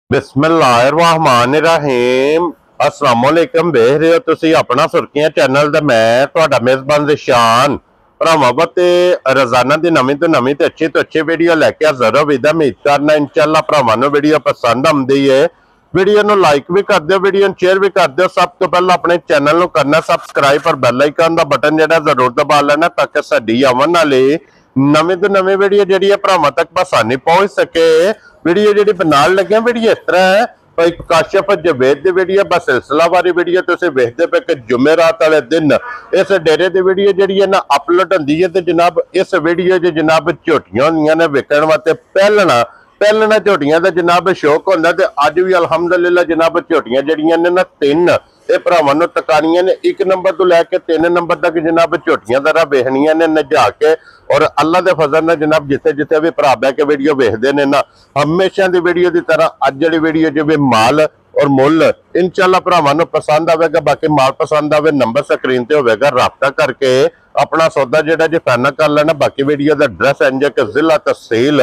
बिस्मिल्लाहिर्रहमानिर्रहीम अस्सलाम वालेकुम। देख रहे हो तुसी अपना सुर्खियां चैनल ते मैं तुहाडा मेजबान रिशान भरावां ते रोजाना दी नवीं तो अच्छी वीडियो लैके हाज़र हो। विदा उम्मीद करना इंशाअल्लाह भरावां नूं वीडियो पसंद आउंदी है। वीडियो नूं लाइक भी कर दिओ, वीडियो नूं शेयर भी कर दिओ। सब तो पहला अपने चैनल नूं करना सबसक्राइब और बैल आइकन दा बटन जिहड़ा जरूर दबा लेना ताकि साडी आवन वाली नवीं तो नवीं वीडियो जिहड़ी है भरावां तक आसानी पहुंच सके। वीडियो जी बनाने लगे वीडियो इस तरह है भाई काशिफ जवेद की वीडियो बस सिलसिलावारी वीडियो तुम वेखते पे कि जुमेरात वाले दिन इस डेरे की वीडियो जी ना अपलोड होंगी है। तो जनाब इस वीडियो जनाब झोटियां होंगे ने विकण वास्ते पहलना झोटियां का जनाब शौक होंगे। तो अज भी अलहमदुलिल्लाह जनाब झोटियां जड़ियां ने ना तीन भरावां नूं टकानियां ने 1 नंबर तो लैके 3 नंबर तक जनाब झोटियां दरा वेखनियां ने नजा के। और अल्लाह के फजल ने जनाब जिथे जिथे भी भरा बह के वीडियो वेखते हैं ना हमेशा की वीडियो की तरह अज वाली वीडियो जो भी माल और मुल इंशाअल्लाह भरावां नूं पसंद आवेगा। बाकी माल पसंद आवे नंबर स्क्रीन ते होवेगा, राबता करके अपना सौदा जिहड़ा जी फाइनल कर लेना। बाकी वीडियो का एड्रैस इंज कि जिला तहसील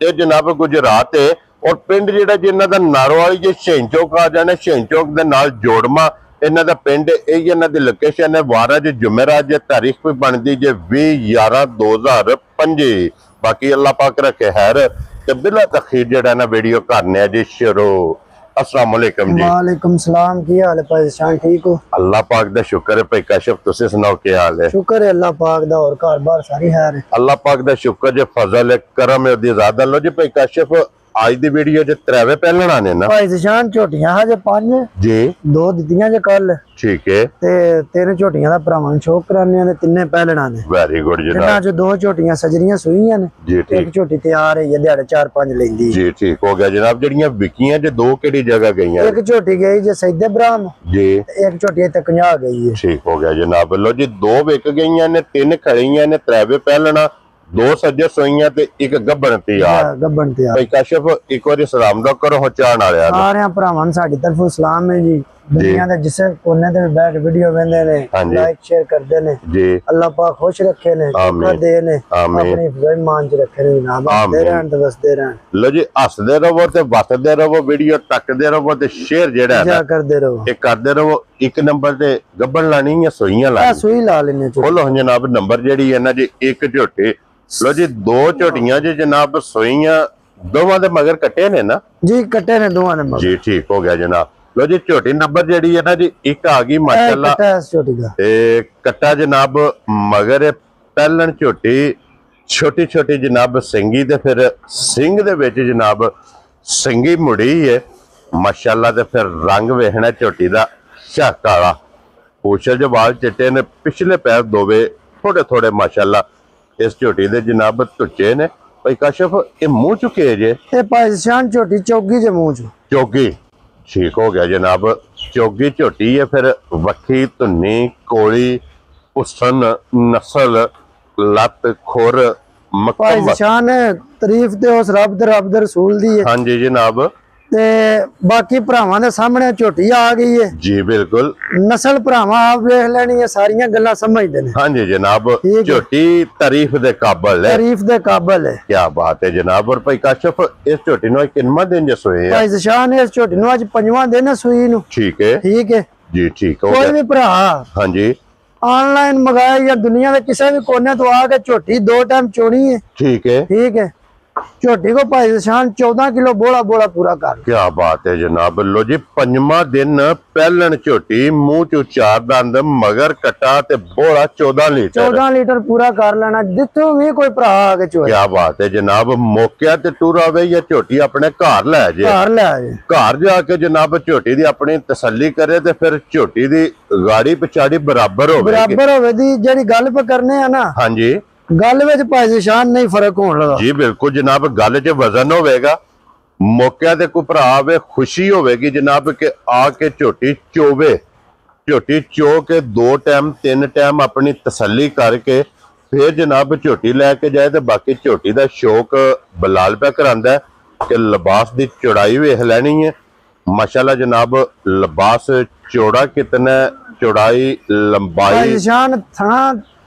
ये जनाब गुजरात है और पिंड जिहड़ा जिन्हां दा नारोवाली जे शेन चौक आ जाने, शेन चौक दे नाल जोड़मा इन्हां दा पिंड यही इन्हां दी लोकेशन है। वारा जे जुमेरात जे तारीख भी बनती जे 20/11/2025। बाकी अल्लाह पाक रखे खैर ते बिला तखीर जेड़ा ना वीडियो करने जी शुरू। अस्सलाम वालेकुम जी। वालेकुम सलाम। की हाल है भाई शान? ठीक हो? अल्लाह पाक दा शुक्र है भाई काशिफ, तुसी सुनाओ की हाल है? शुक्र है अल्लाह पाक दा और घर बार सारी खैर है। अल्लाह पाक दा शुक्र जे फजल है करम है ओदी ज़्यादा। लो जी भाई काशिफ आज दी वीडियो जे त्रैवे पहलना ने ना भाई शान झोटियां हजे 5 जी 2 दित्तियां जे कल। ठीक है ते 3 झोटियां दा भरावां नूं शौक कराने ने, 3 पहलना ने। वेरी गुड जी। जिन्हां जो 2 झोटियां सजरियां सुईयां ने जी ठीक। 1 झोटी तैयार है, दिहाड़े 4-5 लेंदी जी ठीक हो गया जनाब। जड़ियां विकियां जे 2 केड़ी जगह गईयां? 1 झोटी गई जे सैदे ब्राह्म जी, 1 झोटी इत्थे 50 गई है। ठीक हो गया जनाब। लो जी 2 विक गईयां ने, 3 खड़ियां ने, त्रैवे पहलना, 2 सज्जे सोईयां ते 1 गब्बन तैयार। गब्बन तैयार। भाई काशिफ एक बार सलाम दा करो हो चाहण वालियां नूं। सारे भरावां नूं साडी तरफों सलाम है जी। दुनिया दे जिस कोने ते बैठ वीडियो वेंदे ने, लाइक शेयर करदे ने जी। अल्लाह पाक खुश रखे ने, सुख दे ने, अपनी हिफाजत मान च रखे ने जनाब। हसदे रहन ते वसदे रहन। लो जी हसदे रहो ते वसदे रहो, वीडियो तकदे रहो ते शेयर जेड़ा है करदे रहो, ये करदे रहो। 1 नंबर ते गब्बन लानी या सोईयां लानी? सुई ला लेने। बोलो जनाब नंबर जेड़ी है ना जी 1 झोटी। लो जी 2 झोटियां जी जनाब सोईयां दोवां दे मगर कट्टे ने ना जी? कट्टे ने दोवां दे मगर जी। ठीक हो गया जनाब। लो जी झोटी नंबर जेड़ी है ना जी 1 आ गई माशाल्लाह। कट्टा जनाब मगर पहलन झोटी छोटी छोटी जनाब सिंगी ते फिर सिंह दे विच जनाब सिंगी मुड़ी है माशाल्लाह। ते फिर रंग वेखना झोटी दा शाह काला, पूछल जो वाल चिट्टे ने, पिछले पैर दोवे थोड़े थोड़े माशाल्लाह। इस झोटी दे जनाब तुच्चे ने। भाई काशिफ ये मुंह चुके जे पाकिस्तान झोटी चौगी जे मुंह चौगी। ठीक हो गया जनाब। चौगी झोटी है फिर वक्खी धुन्नी कोली उसन नस्ल लत खुर पाकिस्तान तारीफ ते उस रब दे रसूल दी है। हाँ जी जनाब। ते बाकी भरावां दे सामने झोटी आ गई है जी बिल्कुल। नस्ल भरावां आप देख लेनी है, सारियां गल्लां समझदे ने। हाँ जी जनाब झोटी तारीफ दे काबिल है, तारीफ दे काबिल है। क्या बात है जनाब। और भाई काशिफ इस झोटी नु कितना दिन जे सोए है? भाई शान इस झोटी नु आज 5वां दिन है सुई नु। ठीक है जी। ठीक हो गया। कोई भी भरा हाँ जी ऑनलाइन मंगाए या दुनिया के किसी भी कोने तो आके झोटी 2 टाइम चोनी है। ठीक है झोटी को पाकिस्तान 14 किलो बोला पूरा कर। क्या बात है जनाब। लो जी 5वां दिन पहलन झोटी मुंह चो 4 दंद मगर कटा ते बोला 14 लीटर पूरा कर लेना जिथों भी कोई भरा आके चोए। क्या बात है जनाब। मौके ते टूर आवे या झोटी अपने घर ले जाए, घर जाके जनाब झोटी दी अपनी तसल्ली करे ते फिर झोटी दी गाड़ी पिछाड़ी बराबर होवे दी जेड़ी गल पे करने है ना। हाँ जी गल विच पाकिस्तान नहीं फर्क होने लगा जी। बिल्कुल जनाब गल च वजन होवेगा, मौके ते कोई भरा आवे खुशी होवेगी जनाब के आके झोटी चोवे। झोटी चो के 2 टाइम 3 टाइम अपनी तसल्ली करके फिर जनाब झोटी लैके जाए। तो बाकी झोटी का शौक बलाल पे करांदा है कि लिबास की चौड़ाई वेख लैनी है माशाल्लाह जनाब। लिबास चौड़ा कितना, चौड़ाई लंबाई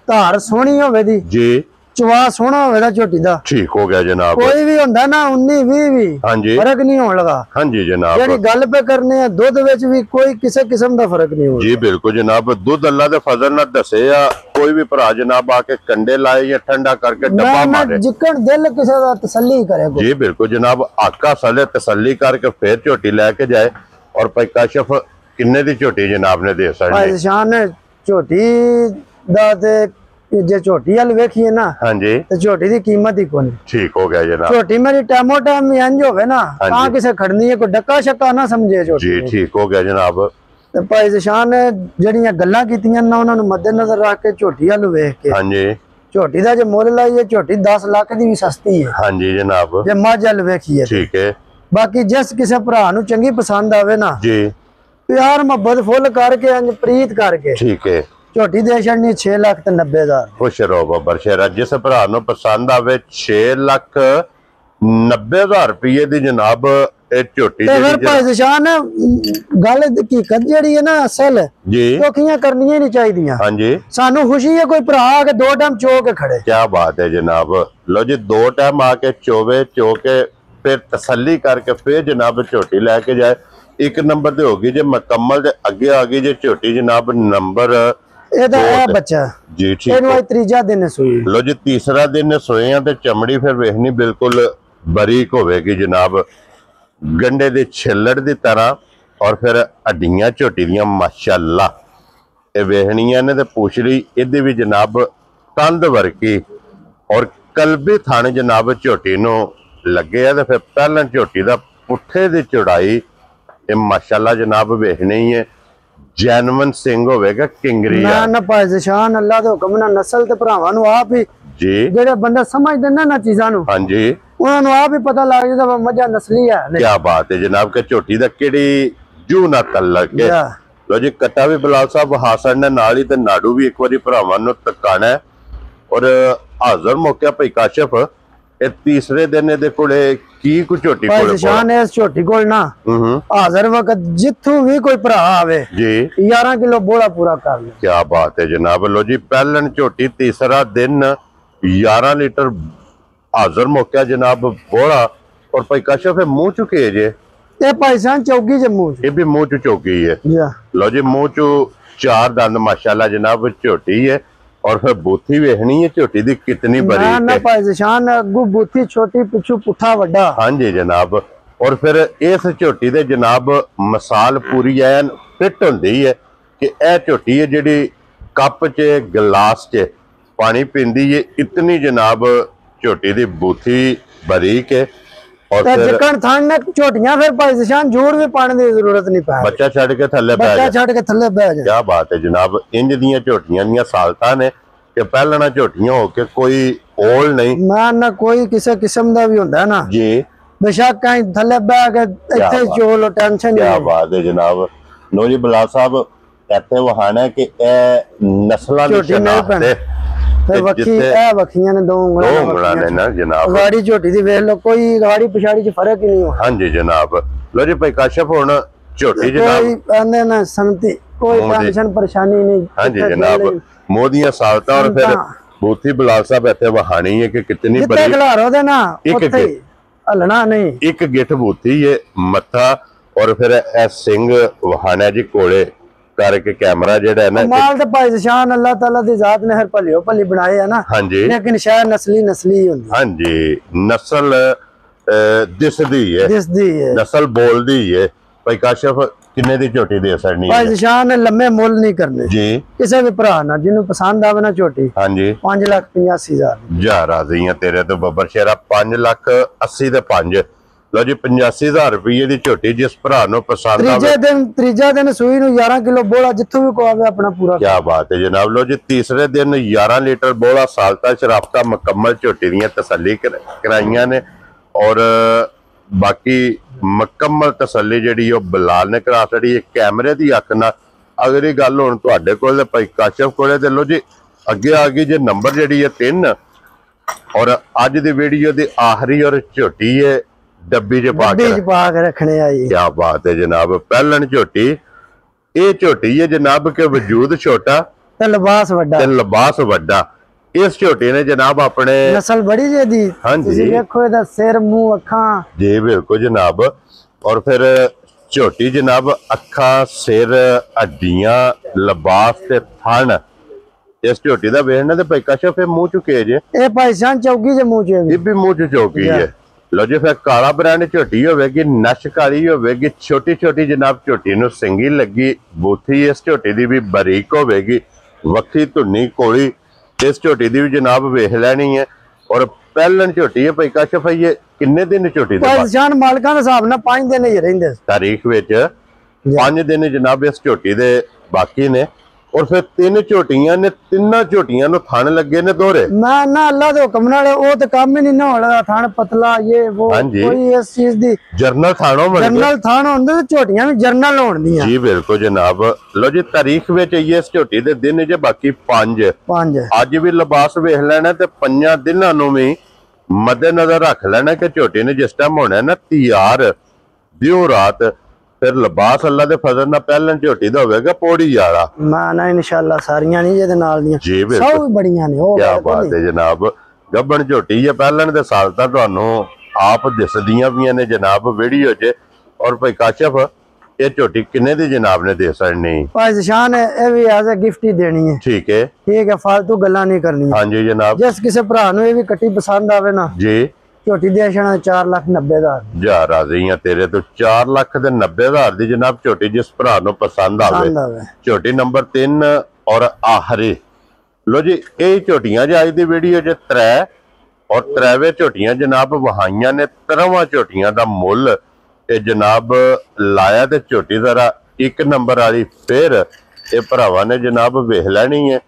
धार सोहनी होवे दी जी। ਚਵਾ ਸੋਹਣਾ ਹੋਵੇਗਾ ਝੋਟੀ ਦਾ। ਠੀਕ ਹੋ ਗਿਆ ਜਨਾਬ। ਕੋਈ ਵੀ ਹੁੰਦਾ ਨਾ 19 20 ਵੀ ਹਾਂਜੀ ਫਰਕ ਨਹੀਂ ਹੋਣ ਲਗਾ। ਹਾਂਜੀ ਜਨਾਬ, ਜਿਹੜੀ ਗੱਲ ਪੇ ਕਰਨੇ ਆ ਦੁੱਧ ਵਿੱਚ ਵੀ ਕੋਈ ਕਿਸੇ ਕਿਸਮ ਦਾ ਫਰਕ ਨਹੀਂ ਹੋਣਾ ਜੀ। ਬਿਲਕੁਲ ਜਨਾਬ, ਦੁੱਧ ਅੱਲਾ ਦੇ ਫਜ਼ਲ ਨਾਲ ਦੱਸੇ ਆ। ਕੋਈ ਵੀ ਭਰਾ ਜਨਾਬ ਆ ਕੇ ਕੰਡੇ ਲਾਏ ਜਾਂ ਠੰਡਾ ਕਰਕੇ ਡੱਬਾ ਮਾਰੇ, ਜਿੱਕਣ ਦਿਲ ਕਿਸੇ ਦਾ ਤਸੱਲੀ ਕਰੇ ਜੀ। ਬਿਲਕੁਲ ਜਨਾਬ, ਆਕਾ ਸਲੇ ਤਸੱਲੀ ਕਰਕੇ ਫੇਰ ਝੋਟੀ ਲੈ ਕੇ ਜਾਏ। ਔਰ ਭਾਈ ਕਾਸ਼ਫ ਕਿੰਨੇ ਦੀ ਝੋਟੀ ਜਨਾਬ ਨੇ ਦੇ ਸਕਦੇ? ਭਾਈ ਸ਼ਾਨ ਨੇ ਝੋਟੀ ਦਾ ਤੇ ਜੇ ਝੋਟੀ ਵਾਲ ਵੇਖੀਏ ਨਾ, ਹਾਂਜੀ, ਤੇ ਝੋਟੀ ਦੀ ਕੀਮਤ ਹੀ ਕੋਈ ਨਹੀਂ। ਠੀਕ ਹੋ ਗਿਆ ਜਨਾਬ। ਝੋਟੀ ਮੇਰੀ ਟੈਮੋ ਟੈਮ ਇੰਜ ਹੋਵੇ ਨਾ ਤਾਂ ਕਿਸੇ ਖੜਨੀ ਹੈ, ਕੋਈ ਡੱਕਾ ਸ਼ੱਕਾ ਨਾ ਸਮਝੇ ਝੋਟੀ। ਜੀ ਠੀਕ ਹੋ ਗਿਆ ਜਨਾਬ। ਤੇ ਭਾਈ ਜ਼ਸ਼ਾਨ ਨੇ ਜਿਹੜੀਆਂ ਗੱਲਾਂ ਕੀਤੀਆਂ ਨਾ ਉਹਨਾਂ ਨੂੰ ਮੱਦੇਨਜ਼ਰ ਰੱਖ ਕੇ ਝੋਟੀ ਵੱਲ ਵੇਖ ਕੇ, ਹਾਂਜੀ, ਝੋਟੀ ਦਾ ਜੇ ਮੁੱਲ ਲਾਈਏ ਝੋਟੀ 10 ਲੱਖ ਦੀ ਵੀ ਸਸਤੀ ਹੈ। ਹਾਂਜੀ ਜਨਾਬ, ਜੇ ਮੱਝ ਵੱਲ ਵੇਖੀਏ ਠੀਕ ਹੈ। ਬਾਕੀ ਜਿਸ ਕਿਸੇ ਭਰਾ ਨੂੰ ਚੰਗੀ ਪਸੰਦ ਆਵੇ ਨਾ ਜੀ, ਪਿਆਰ ਮੁਹੱਬਤ ਫੁੱਲ ਕਰਕੇ ਇੰਜ ਪ੍ਰੀਤ ਕਰਕੇ ਠੀਕ ਹੈ, ਝੋਟੀ ਦੇ ਛੜਨੀ 6 ਲੱਖ ਤੇ 90,000। ਖੁਸ਼ ਰਹੋ ਬੱਬਰ ਸ਼ੇਰਾ। ਜਿਸ ਭਰਾ ਨੂੰ ਪਸੰਦ ਆਵੇ 6,90,000 ਰੁਪਏ ਦੀ ਜਨਾਬ ਇਹ ਝੋਟੀ ਤੇ ਫਿਰ ਭਾਈ ਜ਼ਸ਼ਾਨ ਗੱਲ ਹਕੀਕਤ ਜਿਹੜੀ ਹੈ ਨਾ ਅਸਲ ਜੀ, ਚੋਖੀਆਂ ਕਰਨੀਆਂ ਨਹੀਂ ਚਾਹੀਦੀਆਂ। ਹਾਂਜੀ, ਸਾਨੂੰ ਖੁਸ਼ੀ ਹੈ ਕੋਈ ਭਰਾ ਆ ਕੇ 2 ਟਾਈਮ ਚੋ ਕੇ ਖੜੇ। ਕੀ ਬਾਤ ਹੈ ਜਨਾਬ। ਲੋ ਜੀ, 2 ਟਾਈਮ ਆ ਕੇ ਚੋਵੇ, ਚੋ ਕੇ ਫਿਰ ਤਸੱਲੀ ਕਰਕੇ ਫਿਰ ਜਨਾਬ ਝੋਟੀ ਲੈ ਕੇ ਜਾਏ। 1 ਨੰਬਰ ਤੇ ਹੋਗੀ ਜੇ ਮੁਕੰਮਲ, ਤੇ ਅੱਗੇ ਆ ਗਈ ਜੇ ਝੋਟੀ ਜਨਾਬ ਨੰਬਰ ਇਹਦਾ ਇਹ ਬੱਚਾ ਜੀ। ਠੀਕ, ਇਹਨੂੰ ਅੱਜ ਤੀਜਾ ਦਿਨ ਸੂਈ। ਲੋ ਜੀ, ਤੀਸਰਾ ਦਿਨ ਸੋਏ ਆ ਤੇ ਚਮੜੀ ਫਿਰ ਵੇਖਣੀ ਬਿਲਕੁਲ ਬਰੀਕ ਹੋਵੇਗੀ ਜਨਾਬ, ਗੰਡੇ ਦੇ ਛਿੱਲੜ ਦੀ ਤਰ੍ਹਾਂ। ਔਰ ਫਿਰ ਹੱਡੀਆਂ ਝੋਟੀ ਦੀਆਂ ਮਾਸ਼ਾਅੱਲਾ ਇਹ ਵੇਖਣੀਆਂ ਨੇ। ਤੇ ਪੁੱਛੜੀ ਇਹਦੇ ਵੀ ਜਨਾਬ ਕੰਧ ਵਰਗੀ ਔਰ ਕਲਬੀ ਥਾਣੇ ਜਨਾਬ ਝੋਟੀ ਨੂੰ ਲੱਗੇ ਆ। ਤੇ ਫਿਰ ਪਹਿਲਾਂ ਝੋਟੀ ਦਾ ਪੁੱਠੇ ਦੀ ਚੌੜਾਈ ਇਹ ਮਾਸ਼ਾਅੱਲਾ ਜਨਾਬ ਵੇਖਣੀ ਹੈ। ਜੈਨਵਨ ਸਿੰਘ ਹੋਵੇਗਾ, ਕਿੰਗਰੀ ਨਾ ਨਾ ਭਾਈ ਜ਼ਸ਼ਾਨ ਅੱਲਾ ਦੇ ਹੁਕਮ ਨਾਲ ਨਸਲ ਤੇ ਭਰਾਵਾਂ ਨੂੰ ਆਪ ਹੀ ਜੀ, ਜਿਹੜੇ ਬੰਦੇ ਸਮਝਦੇ ਨਾ ਚੀਜ਼ਾਂ ਨੂੰ, ਹਾਂਜੀ, ਉਹਨਾਂ ਨੂੰ ਆਪ ਹੀ ਪਤਾ ਲੱਗ ਜਾਂਦਾ ਮੱਝਾਂ ਨਸਲੀ ਹੈ। ਕੀ ਬਾਤ ਹੈ ਜਨਾਬ ਕਿ ਝੋਟੀ ਦਾ ਕਿਹੜੀ ਜੂ ਨਾ ਤਲਕ ਹੈ। ਲੋ ਜੀ, ਕੱਟਾ ਵੀ ਬਲਾਲ ਸਾਹਿਬ ਹਾਸਨ ਨੇ ਨਾਲ ਹੀ, ਤੇ ਨਾੜੂ ਵੀ ਇੱਕ ਵਾਰੀ ਭਰਾਵਾਂ ਨੂੰ ਤਕਾਣਾ। ਔਰ ਹਾਜ਼ਰ ਮੌਕਿਆ ਭਾਈ ਕਾਸ਼ਫ ਇਹ ਤੀਸਰੇ ਦਿਨ ਇਹਦੇ ਕੋਲੇ ਕੀ ਕੁ ਝੋਟੀ ਭਾਈ ਕੋਲੇ ਜ਼ਸ਼ਾਨ ਇਸ ਝੋਟੀ ਕੋਲ ਨਾ ਹਾਜ਼ਰ ਵਕਤ ਜਿੱਥੋਂ ਵੀ ਕੋਈ ਭਰਾ ਆਵੇ ਜੀ 11 ਕਿਲੋ ਬੋਲਾ ਪੂਰਾ ਕਰ ਲੈ। ਕੀ ਬਾਤ ਹੈ ਜਨਾਬ। ਲੋ ਜੀ, ਪਹਿਲਣ ਝੋਟੀ ਤੀਸਰਾ ਦਿਨ 11 ਲੀਟਰ ਹਾਜ਼ਰ ਮੌਕਿਆ ਜਨਾਬ ਬੋਲਾ। ਔਰ ਭਾਈ ਕਾਸ਼ਫ ਇਹ ਮੂੰਹ ਚੁਕੇ ਜੇ, ਇਹ ਭਾਈ ਸਾਹਿਬ ਚੌਗੀ ਜੇ ਮੂੰਹ ਇਹ ਵੀ ਮੂੰਹ ਚ ਚੌਕੀ ਹੈ। ਜੀ ਲੋ ਜੀ, ਮੂੰਹ ਚ 4 ਦੰਦ ਮਾਸ਼ਾਅੱਲਾ ਜਨਾਬ ਝੋਟੀ ਹੈ। ਔਰ ਫਿਰ ਬੂਥੀ ਵੇਖਣੀ ਹੈ ਝੋਟੀ ਦੀ ਕਿਤਨੀ ਬਰੀਕ ਨਾ ਹੈ। ਭਾਈ ਜ਼ਸ਼ਾਨ ਅੱਗੂ ਬੂਥੀ ਛੋਟੀ ਪਿੱਛੂ ਪੁੱਠਾ ਵੱਡਾ। ਹਾਂਜੀ ਜਨਾਬ। ਔਰ ਫਿਰ ਇਸ ਝੋਟੀ ਦੇ ਜਨਾਬ ਮਿਸਾਲ ਪੂਰੀ ਐਨ ਫਿੱਟ ਹੁੰਦੀ ਹੈ ਕਿ ਇਹ ਝੋਟੀ ਹੈ ਜਿਹੜੀ ਕੱਪ 'ਚ ਗਲਾਸ 'ਚ ਪਾਣੀ ਪੀਂਦੀ ਹੈ, ਇਤਨੀ ਜਨਾਬ ਝੋਟੀ ਦੀ ਬੂਥੀ ਬਰੀਕ ਹੈ। ਔਰ ਤੇ ਫਿਰ ਜਿਕਣ ਥਣ ਨੇ ਝੋਟੀਆਂ ਫਿਰ ਭਾਈ ਜ਼ਸ਼ਾਨ ਜੋੜ ਵੀ ਪਾਣ ਦੀ ਜ਼ਰੂਰਤ ਨਹੀਂ ਪੈ। ਬੱਚਾ ਛੱਡ ਕੇ ਥੱਲੇ ਬਹਿ ਬੱਚਾ ਜਾ। ਛੱਡ ਕੇ ਥੱਲੇ ਬਹਿ ਜਾ। ਕੀ ਬਾਤ ਹੈ ਜਨਾਬ। ਇੰਜ ਦੀਆਂ ਝੋਟੀਆਂ ਦੀਆਂ ਸਾਲਤਾਂ ਨੇ ਕਿ ਪਹਿਲਣਾ ਝੋਟੀਆਂ ਹੋ ਕੇ ਕੋਈ ਓਲ ਨਹੀਂ। ਮੈਂ ਨਾ ਕੋਈ ਕਿਸੇ ਕਿਸਮ ਦਾ ਵੀ ਹੁੰਦਾ ਨਾ ਜੀ, ਬੇਸ਼ੱਕ ਕਹੀਂ ਥੱਲੇ ਬਹਿ ਕੇ ਇੱਥੇ ਚੋਲੋ ਟੈਨਸ਼ਨ ਕੀ ਨਹੀਂ। ਬਾਤ ਹੈ ਜਨਾਬ। ਲੋ ਜੀ ਬਲਾਲ ਸਾਹਿਬ ਇੱਥੇ ਵਹਾਣਾ ਕਿ ਇਹ ਨਸਲਾਂ ਦੀ ਸ਼ਨਾਖਤ ਹੈ। ਤੇ ਵਖੀ ਇਹ ਵਖੀਆਂ ਨੇ 2 ਉਂਗਲਾਂ ਨੇ ਨਾ ਜਨਾਬ। ਗਾੜੀ ਝੋਟੀ ਦੀ ਵੇਖ ਲੋ, ਕੋਈ ਗਾੜੀ ਪਿਛਾੜੀ ਚ ਫਰਕ ਹੀ ਨਹੀਂ ਹੋਣਾ। ਹਾਂਜੀ ਜਨਾਬ। ਲੋ ਜੀ ਭਾਈ ਕਾਸ਼ਫ ਹੁਣ ਝੋਟੀ ਜਨਾਬ ਕੋਈ ਆਂਦੇ ਨਾ ਸੰਤੀ, ਕੋਈ ਟੈਨਸ਼ਨ ਪਰੇਸ਼ਾਨੀ ਨਹੀਂ। ਹਾਂਜੀ ਜਨਾਬ, ਮੋਦੀਆਂ ਸਾਲਤਾਂ। ਔਰ ਫਿਰ ਬੂਥੀ ਬਲਾਲ ਸਾਹਿਬ ਇੱਥੇ ਵਹਾਣੀ ਹੈ ਕਿ ਕਿਤਨੀ ਜਿੱਤੇ ਬੜੀ ਖਲਾਰੋ ਦੇ ਨਾ ਉੱਥੇ ਹਲਣਾ ਨਹੀਂ। ਇੱਕ ਗਿੱਠ ਬੂਥੀ ਹੈ ਮੱਥਾ। ਔਰ ਫਿਰ ਇਹ ਸਿੰਘ ਵਹਾਣਾ ਜੀ ਕੋਲੇ ਕਰਕੇ ਕੈਮਰਾ ਜਿਹੜਾ ਹੈ ਨਾ ਮਾਲ ਤੇ ਭਾਈ ਜ਼ਸ਼ਾਨ ਅੱਲਾਹ ਤਾਲਾ ਦੀ ਜ਼ਾਤ ਨੇ ਹਰ ਭਲਿਓ ਭਲੀ ਬਣਾਏ ਆ ਨਾ। ਹਾਂਜੀ, ਲੇਕਿਨ ਸ਼ਾਇਦ ਨਸਲੀ ਹੁੰਦੀ। ਹਾਂਜੀ, ਨਸਲ ਦਿਸਦੀ ਹੈ, ਹੈ ਨਸਲ ਬੋਲਦੀ ਹੈ। ਭਾਈ ਕਾਸ਼ਫ ਕਿੰਨੇ ਦੀ ਝੋਟੀ ਦੇ ਸਕਣੀ ਭਾਈ ਜ਼ਸ਼ਾਨ ਨੇ ਲੰਮੇ ਮੁੱਲ ਨਹੀਂ ਕਰਨੇ ਜੀ। ਕਿਸੇ ਵੀ ਭਰਾ ਨਾਲ ਜਿਹਨੂੰ ਪਸੰਦ ਆਵੇ ਨਾ ਝੋਟੀ ਹਾਂਜੀ 5,85,000 ਜਾ ਰਾਜ਼ੀਆਂ ਤੇਰੇ ਤੋਂ ਬੱਬਰ ਸ਼ੇਰਾ। 5,80,000 ਤੇ 5। ਲੋ ਜੀ 85,000 ਰੁਪਏ ਦੀ ਝੋਟੀ ਜਿਸ ਭਰਾ ਨੂੰ ਪਸੰਦ ਆਵੇ। ਤੀਜਾ ਦਿਨ ਸੂਈ ਨੂੰ 11 ਕਿਲੋ ਬੋਲਾ ਜਿੱਥੋਂ ਵੀ ਕੋਆਵੇ ਆਪਣਾ ਪੂਰਾ। ਕੀ ਬਾਤ ਹੈ ਜਨਾਬ। ਲੋ ਜੀ ਤੀਸਰੇ ਦਿਨ 11 ਲੀਟਰ ਬੋਲਾ ਸਾਲਤਾ ਸ਼ਰਾਫਤਾ ਮੁਕੰਮਲ ਝੋਟੀ ਦੀਆਂ ਤਸੱਲੀ ਕਰਾਈਆਂ ਨੇ। ਔਰ ਬਾਕੀ ਮੁਕੰਮਲ ਤਸੱਲੀ ਜਿਹੜੀ ਉਹ ਬਲਾਲ ਨੇ ਕਰਾ ਛੜੀ ਹੈ ਕੈਮਰੇ ਦੀ ਅੱਖ ਨਾਲ। ਅਗਰ ਇਹ ਗੱਲ ਹੁਣ ਤੁਹਾਡੇ ਕੋਲ ਭਾਈ ਕਾਸ਼ਫ ਕੋਲੇ ਤੇ ਲੋ ਜੀ ਅੱਗੇ ਆ ਗਈ ਜੇ ਨੰਬਰ ਜਿਹੜੀ ਹੈ 3। ਔਰ ਅੱਜ ਦੀ ਵੀਡੀਓ ਦੀ ਆਖਰੀ ਔਰ ਝੋਟੀ ਹੈ ਡੱਬੀ 'ਚ ਪਾ ਕੇ ਰੱਖਣੇ ਆਈ। ਕੀ ਬਾਤ ਹੈ ਜਨਾਬ। ਪਹਿਲਣ ਝੋਟੀ ਇਹ ਝੋਟੀ ਹੈ ਜਨਾਬ ਕਿ ਵਜੂਦ ਛੋਟਾ ਤੇ ਲਿਬਾਸ ਵੱਡਾ। ਤੇ ਲਿਬਾਸ ਵੱਡਾ। इस झोटी ने जनाब अपने नस्ल बड़ी जेदी। हाँ जी देखो इधर सिर मुंह अखा। जी बिल्कुल जनाब। और फिर झोटी जनाब अखा सिर हड्डियां लिबास ते थन इस झोटी का वेखना तो भाई कशफ मुंह चुके जे ए भाई जान चौकी जे मुंह च भी मुंह च चौकी है। लो जी फिर काला ब्रांड झोटी होगी नश काली होगी छोटी छोटी जनाब झोटी नूं सिंगी लगी बूथी इस झोटी की भी बरीक होगी वक्खी धुनी कोली इस झोटी की भी जनाब वेख लैनी है। और पहलन झोटी है भाई कशफ है ये किन्ने दिन झोटी जान मालकां दे हिसाब नाल 5 दिन ही रहिंदे तारीख विच 5 दिन जनाब इस झोटी दे बाकी ने। और फिर 3 झोटियां ने 3 झोटियां नु थान लगे ने दोहरे ना ना अल्लाह दे हुक्म नाल ओ ते काम ही नहीं ना होना थान पतला ये वो कोई इस चीज दी जर्नल थानो जर्नल थान होंदे ते झोटियां भी जर्नल होंदियां जी बिल्कुल जनाब। लो जी तारीख विच ये इस झोटी दे दिन जे बाकी 5 आज भी लिबास वेख लेना ते 5 दिनां नु भी मद्देनजर रख लेना कि झोटी ने जिस टाइम होना ना तैयार दियो रात फिर लिबास अल्लाह दे फजल नाल पहलन झोटी दा होवेगा पौड़ी वाला ना इंशाअल्लाह सारियां नहीं जेदे नाल दियां जी सब बढ़िया ने ओ क्या बात है जनाब। गब्बन झोटी है पहलन दे साल ता तुहानू आप दिसदियां भी ने जनाब वीडियो च। और भाई काशिफ ये झोटी किन्ने दी जनाब ने दे सकनी भाई निशान है ए भी एज ए गिफ्ट ही देनी है ठीक है फालतू गल्ला नहीं करनी। हां जी जनाब जिस किसी भरा नु ये भी कट्टी पसंद आवे ना जी झोटी दे छना 4,90,000 जा राजी हैं तेरे तो 4,90,000 दी जनाब झोटी जिस भरा नु पसंद आवे। झोटी नंबर 3 और आखिरी। लो जी ये झोटियां जो अज दी वीडियो च 3 और 3वें झोटियां जनाब वहाइयां ने 3वां झोटियां दा मुल ये जनाब लाया ते झोटी जरा 1 नंबर वाली फिर ये भरावां ने जनाब वेख लैनी है।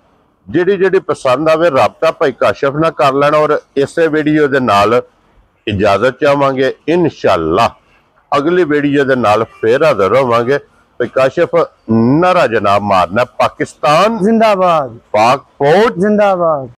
जिहड़ी जिहड़ी पसंद आवे राबता भाई काशिफ ना कर लेना। और इसे वीडियो दे नाल इजाजत चाहांगे इंशाअल्लाह अगली वीडियो दे नाल फिर हाजिर होवांगे। भाई काशिफ नारा जनाब मारना पाकिस्तान जिंदाबाद पाक फौज जिंदाबाद।